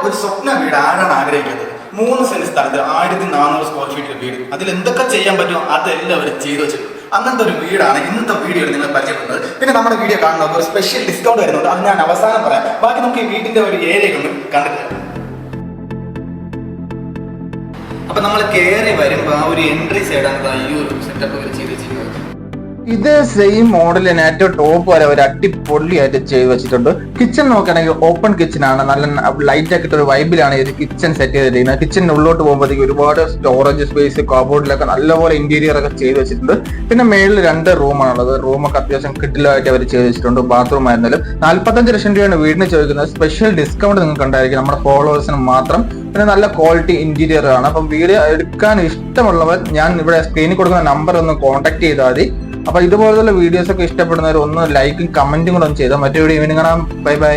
ഒരു സ്വപ്ന വീട് ആരാണ് ആഗ്രഹിക്കുന്നത്? 3 സെന്റ് സ്ഥലത്ത് 1400 സ്ക്വയർ ഫീറ്റ് വീട്. അതിൽ എന്തൊക്കെ ചെയ്യാൻ പറ്റുമോ അതെല്ലാം അവർ ചെയ്തു വെച്ചിട്ടുണ്ട്. അങ്ങനത്തെ ഒരു വീടാണ് ഇന്നത്തെ വീഡിയോയിൽ നിങ്ങൾ പരിചയപ്പെടുന്നത്. പിന്നെ നമ്മുടെ വീഡിയോ കാണുന്നവർക്ക് ഒരു സ്പെഷ്യൽ ഡിസ്കൗണ്ട് വരുന്നുണ്ട്. അത് ഞാൻ അവസാനം പറയാം. ബാക്കി നമുക്ക് ഈ വീടിന്റെ ഒരു ഏരിയ കൊണ്ട് കണ്ടിട്ട്. അപ്പൊ നമ്മൾ കയറി വരുമ്പോൾ ആ ഒരു എൻട്രി സൈഡാണ് ഈ ഒരു സെറ്റപ്പ് ചെയ്ത് വെച്ചിരിക്കുന്നത്. ഇത് സെയിം മോഡൽ തന്നെ ഏറ്റവും ടോപ്പ് വരെ ഒരു അടിപൊളിയായിട്ട് ചെയ്ത് വെച്ചിട്ടുണ്ട്. കിച്ചൺ നോക്കുകയാണെങ്കിൽ ഓപ്പൺ കിച്ചൺ ആണ്. നല്ല ലൈറ്റ് ആക്കിയിട്ട് ഒരു വൈബിലാണ് ഇത് കിച്ചൺ സെറ്റ് ചെയ്തിരിക്കുന്നത്. കിച്ചണിന്റെ ഉള്ളോട്ട് പോകുമ്പോഴത്തേക്ക് ഒരുപാട് സ്റ്റോറേജ് സ്പേസ്, കബോർഡിലൊക്കെ നല്ലപോലെ ഇന്റീരിയർ ഒക്കെ ചെയ്ത് വെച്ചിട്ടുണ്ട്. പിന്നെ മേളിൽ 2 റൂമാണുള്ളത്. റൂമൊക്കെ അത്യാവശ്യം കിഡിലായിട്ട് അവർ ചെയ്ത് വെച്ചിട്ടുണ്ട്. ബാത്റൂം ആയിരുന്നാലും 45 ലക്ഷം രൂപയാണ് വീടിന് ചോദിക്കുന്നത്. സ്പെഷ്യൽ ഡിസ്കൗണ്ട് നിങ്ങൾക്ക് ഉണ്ടായിരിക്കും നമ്മുടെ ഫോളോവേഴ്സിന് മാത്രം. പിന്നെ നല്ല ക്വാളിറ്റി ഇന്റീരിയർ ആണ്. അപ്പം വീഡിയോ എടുക്കാൻ ഇഷ്ടമുള്ളവർ ഞാൻ ഇവിടെ സ്ക്രീനിൽ കൊടുക്കുന്ന നമ്പർ ഒന്ന് കോൺടാക്ട് ചെയ്താൽ മതി. അപ്പൊ ഇതുപോലുള്ള വീഡിയോസ് ഒക്കെ ഇഷ്ടപ്പെടുന്നവർ ഒന്ന് ലൈക്കും കമന്റും കൂടെ ഒന്ന് ചെയ്താൽ മറ്റേ വീഡിയോ കാണാം. Bye bye.